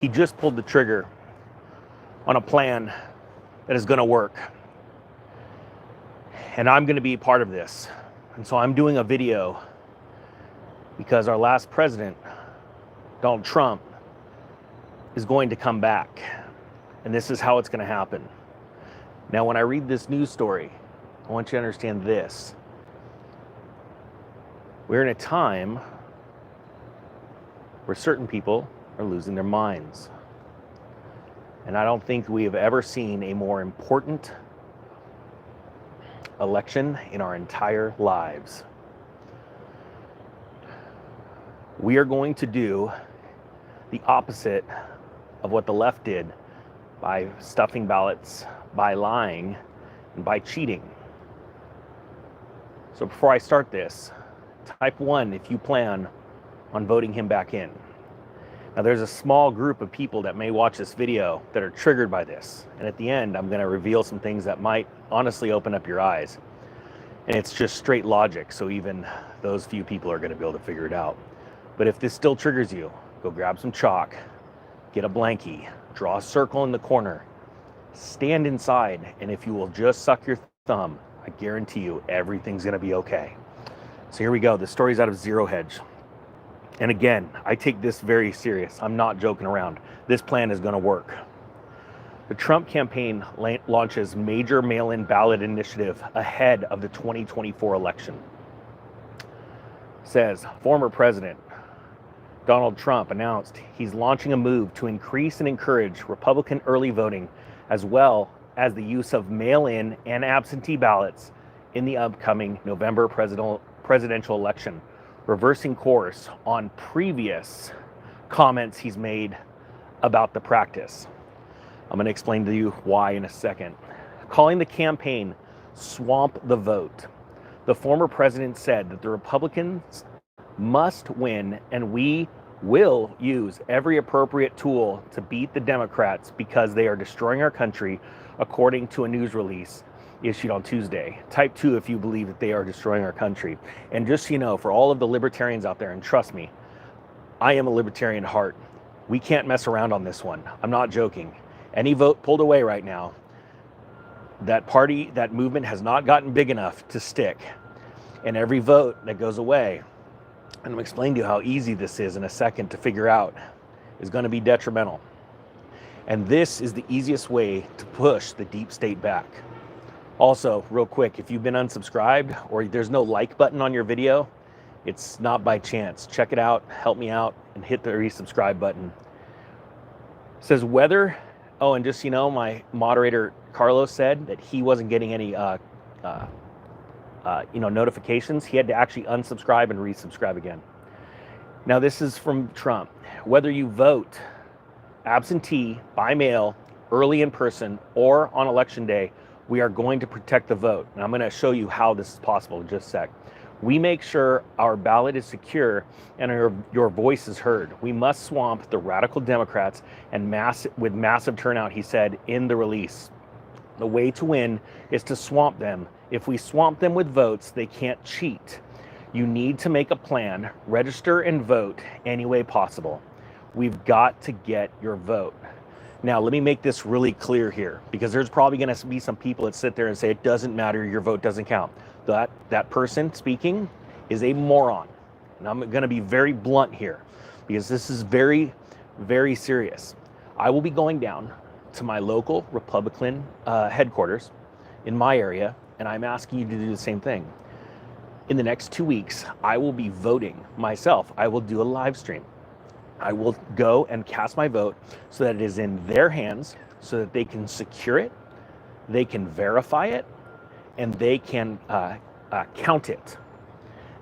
He just pulled the trigger on a plan that is going to work. And I'm going to be part of this. And so I'm doing a video because our last president, Donald Trump, is going to come back. And this is how it's going to happen. Now, when I read this news story, I want you to understand this. We're in a time where certain people are losing their minds. And I don't think we have ever seen a more important election in our entire lives. We are going to do the opposite of what the left did by stuffing ballots, by lying, and by cheating. So before I start this, type 1 if you plan on voting him back in. Now, there's a small group of people that may watch this video that are triggered by this. And at the end, I'm going to reveal some things that might honestly open up your eyes. And it's just straight logic, so even those few people are going to be able to figure it out. But if this still triggers you, go grab some chalk, get a blankie, draw a circle in the corner, stand inside, and if you will just suck your thumb, I guarantee you everything's going to be okay. So here we go. The story's out of Zero Hedge. And again, I take this very serious. I'm not joking around. This plan is going to work. The Trump campaign launches major mail-in ballot initiative ahead of the 2024 election. Says former President Donald Trump announced he's launching a move to increase and encourage Republican early voting, as well as the use of mail-in and absentee ballots in the upcoming November presidential election, reversing course on previous comments he's made about the practice. I'm going to explain to you why in a second. Calling the campaign "Swamp the Vote," the former president said that the Republicans must win and we will use every appropriate tool to beat the Democrats because they are destroying our country, according to a news release issued on Tuesday. Type 2 if you believe that they are destroying our country. And just so you know, for all of the libertarians out there, and trust me, I am a libertarian at heart. We can't mess around on this one. I'm not joking. Any vote pulled away right now, that party, that movement has not gotten big enough to stick. And every vote that goes away, and I'm going to explain to you how easy this is in a second to figure out, is going to be detrimental. And this is the easiest way to push the deep state back. Also, real quick, if you've been unsubscribed or there's no like button on your video, it's not by chance. Check it out, help me out, and hit the resubscribe button. It says whether, oh, and just so you know, my moderator Carlos said that he wasn't getting any notifications. He had to actually unsubscribe and resubscribe again. Now this is from Trump. Whether you vote absentee, by mail, early in person, or on election day, we are going to protect the vote. And I'm going to show you how this is possible in just a sec. We make sure our ballot is secure and your voice is heard. We must swamp the radical Democrats and with massive turnout, he said in the release. The way to win is to swamp them. If we swamp them with votes, they can't cheat. You need to make a plan, register and vote any way possible. We've got to get your vote. Now, let me make this really clear here, because there's probably going to be some people that sit there and say it doesn't matter, your vote doesn't count. That person speaking is a moron. And I'm going to be very blunt here, because this is very, very serious. I will be going down to my local Republican headquarters in my area, and I'm asking you to do the same thing. In the next 2 weeks, I will be voting myself. I will do a live stream. I will go and cast my vote so that it is in their hands, so that they can secure it, they can verify it, and they can count it.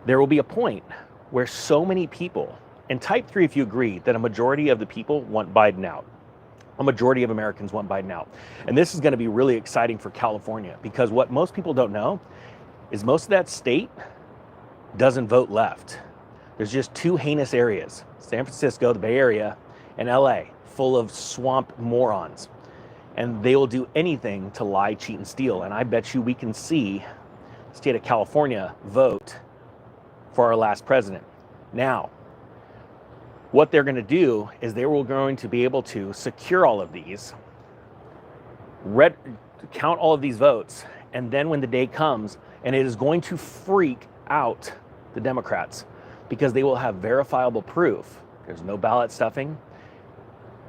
There will be a point where so many people, and type 3 if you agree, that a majority of the people want Biden out. A majority of Americans want Biden out. And this is going to be really exciting for California, because what most people don't know is most of that state doesn't vote left. There's just 2 heinous areas, San Francisco, the Bay Area, and LA, full of swamp morons. And they will do anything to lie, cheat, and steal. And I bet you we can see the state of California vote for our last president. Now, What they're going to do is they were going to be able to secure all of these, count all of these votes, and then when the day comes, and it is going to freak out the Democrats because they will have verifiable proof. There's no ballot stuffing.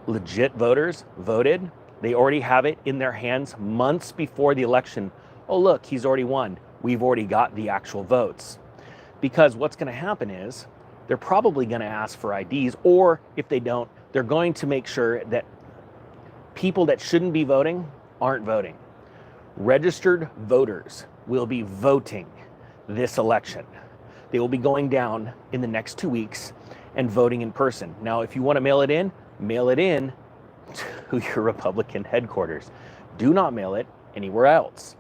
Legit voters voted. They already have it in their hands months before the election. Oh, look, he's already won. We've already got the actual votes. Because what's going to happen is they're probably going to ask for IDs, or if they don't, they're going to make sure that people that shouldn't be voting aren't voting. Registered voters will be voting this election. They will be going down in the next 2 weeks and voting in person. Now, if you want to mail it in to your Republican headquarters. Do not mail it anywhere else.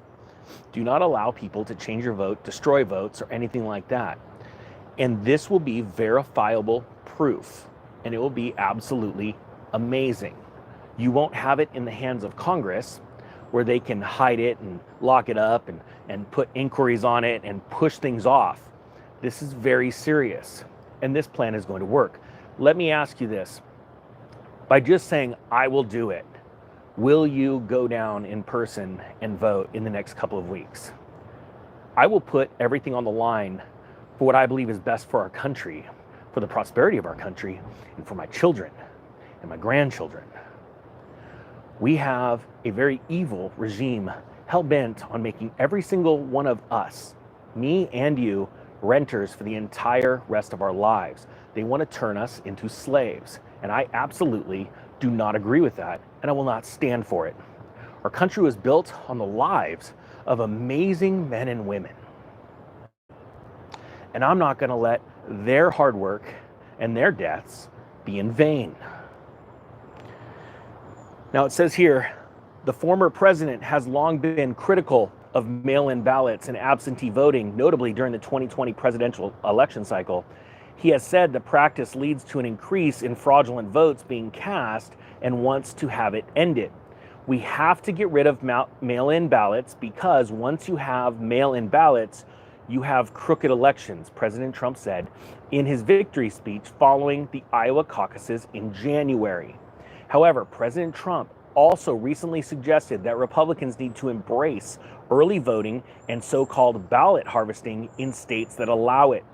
Do not allow people to change your vote, destroy votes, or anything like that. And this will be verifiable proof, and it will be absolutely amazing. You won't have it in the hands of Congress where they can hide it and lock it up and put inquiries on it and push things off. This is very serious, and this plan is going to work. Let me ask you this. By just saying, I will do it, will you go down in person and vote in the next couple of weeks? I will put everything on the line for what I believe is best for our country, for the prosperity of our country, and for my children and my grandchildren. We have a very evil regime hell-bent on making every single one of us, me and you, renters for the entire rest of our lives. They want to turn us into slaves. And I absolutely do not agree with that, and I will not stand for it. Our country was built on the lives of amazing men and women. And I'm not going to let their hard work and their deaths be in vain. Now it says here, the former president has long been critical of mail-in ballots and absentee voting, notably during the 2020 presidential election cycle. He has said the practice leads to an increase in fraudulent votes being cast and wants to have it ended. We have to get rid of mail-in ballots because once you have mail-in ballots, you have crooked elections, President Trump said in his victory speech following the Iowa caucuses in January. However, President Trump also recently suggested that Republicans need to embrace early voting and so-called ballot harvesting in states that allow it.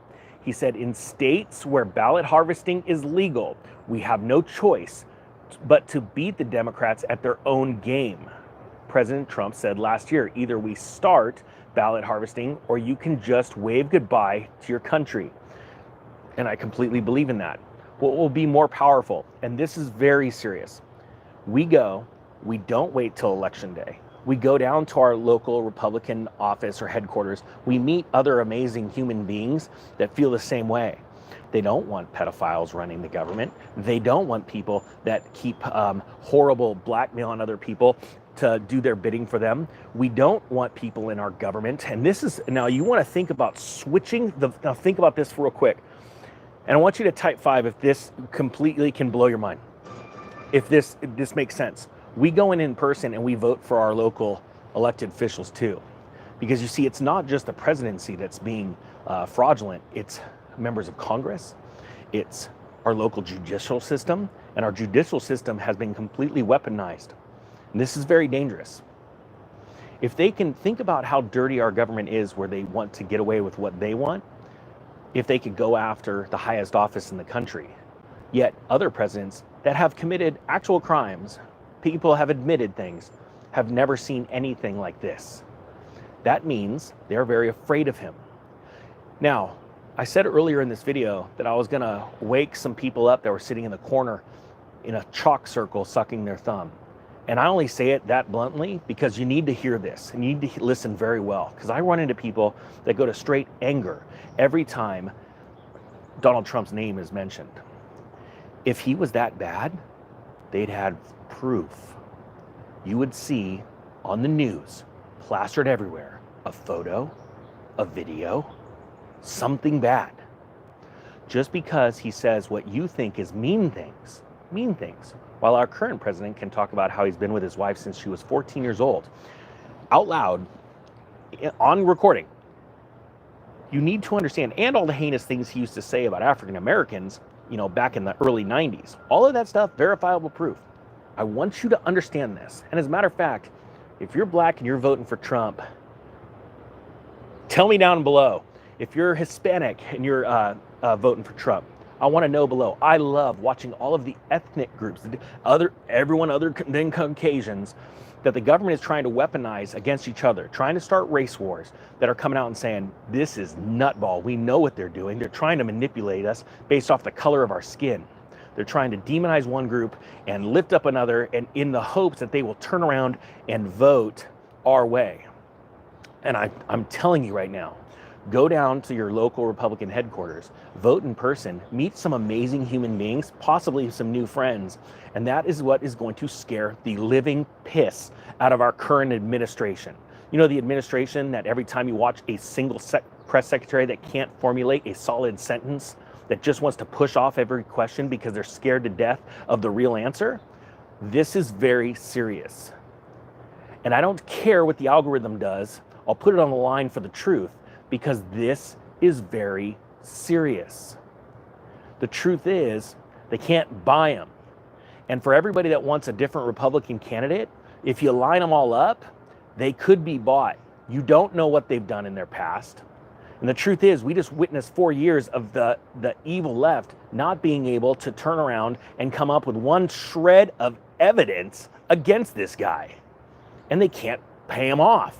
He said, in states where ballot harvesting is legal, we have no choice but to beat the Democrats at their own game. President Trump said last year, either we start ballot harvesting or you can just wave goodbye to your country. And I completely believe in that. What will be more powerful, and this is very serious, we don't wait till election day. We go down to our local Republican office or headquarters. We meet other amazing human beings that feel the same way. They don't want pedophiles running the government. They don't want people that keep horrible blackmail on other people to do their bidding for them. We don't want people in our government. And this is, now you want to think about switching now think about this real quick. And I want you to type 5 if this completely can blow your mind. If this makes sense. We go in person and we vote for our local elected officials too. Because you see, it's not just the presidency that's being fraudulent. It's members of Congress. It's our local judicial system. And our judicial system has been completely weaponized. And this is very dangerous. If they can think about how dirty our government is where they want to get away with what they want, if they could go after the highest office in the country, yet other presidents that have committed actual crimes, people have admitted things, have never seen anything like this. That means they're very afraid of him. Now, I said earlier in this video that I was gonna wake some people up that were sitting in the corner in a chalk circle sucking their thumb. And I only say it that bluntly because you need to hear this and you need to listen very well, because I run into people that go to straight anger every time Donald Trump's name is mentioned. If he was that bad, they'd had proof. You would see on the news, plastered everywhere, a photo, a video, something bad. Just because he says what you think is mean things, while our current president can talk about how he's been with his wife since she was 14 years old, out loud, on recording. You need to understand, and all the heinous things he used to say about African Americans, back in the early 90s. All of that stuff, verifiable proof. I want you to understand this. And as a matter of fact, if you're black and you're voting for Trump, tell me down below. If you're Hispanic and you're voting for Trump, I want to know below. I love watching all of the ethnic groups, everyone other than Caucasians, that the government is trying to weaponize against each other, trying to start race wars, that are coming out and saying, this is nutball. We know what they're doing. They're trying to manipulate us based off the color of our skin. They're trying to demonize one group and lift up another, and in the hopes that they will turn around and vote our way. And I'm telling you right now, go down to your local Republican headquarters, vote in person, meet some amazing human beings, possibly some new friends, and that is what is going to scare the living piss out of our current administration. You know, the administration that every time you watch a single press secretary that can't formulate a solid sentence, that just wants to push off every question because they're scared to death of the real answer? This is very serious. And I don't care what the algorithm does. I'll put it on the line for the truth, because this is very serious. The truth is, they can't buy them. And for everybody that wants a different Republican candidate, if you line them all up, they could be bought. You don't know what they've done in their past. And the truth is, we just witnessed 4 years of the evil left not being able to turn around and come up with one shred of evidence against this guy. And they can't pay him off.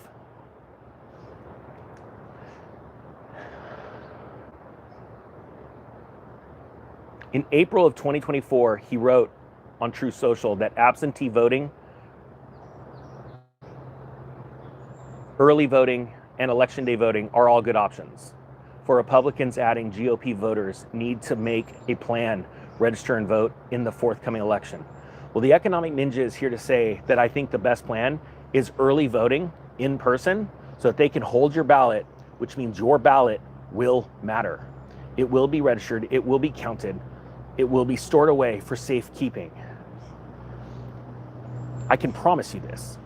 In April of 2024, he wrote on Truth Social that absentee voting, early voting, and election day voting are all good options. For Republicans, adding GOP voters need to make a plan, register and vote in the forthcoming election. Well, the Economic Ninja is here to say that I think the best plan is early voting in person so that they can hold your ballot, which means your ballot will matter. It will be registered, it will be counted, it will be stored away for safekeeping. I can promise you this.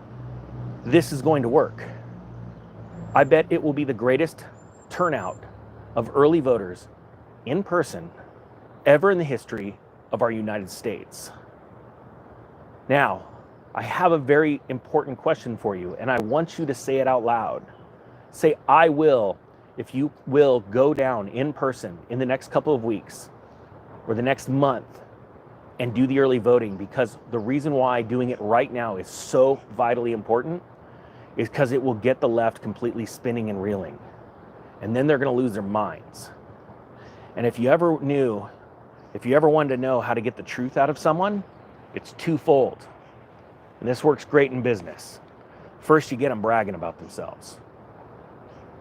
This is going to work. I bet it will be the greatest turnout of early voters in person ever in the history of our United States. Now, I have a very important question for you, and I want you to say it out loud. Say, I will, if you will go down in person in the next couple of weeks or the next month and do the early voting, because the reason why doing it right now is so vitally important is because it will get the left completely spinning and reeling. And then they're going to lose their minds. And if you ever wanted to know how to get the truth out of someone, it's twofold. And this works great in business. First, you get them bragging about themselves.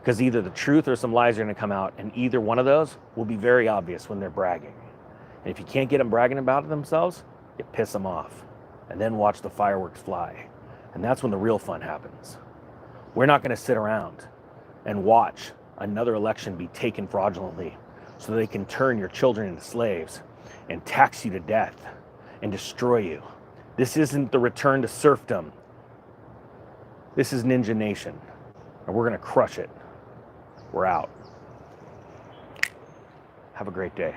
Because either the truth or some lies are going to come out, and either one of those will be very obvious when they're bragging. And if you can't get them bragging about themselves, you piss them off. And then watch the fireworks fly. And that's when the real fun happens. We're not going to sit around and watch another election be taken fraudulently so they can turn your children into slaves and tax you to death and destroy you. This isn't the return to serfdom. This is Ninja Nation, and we're going to crush it. We're out. Have a great day.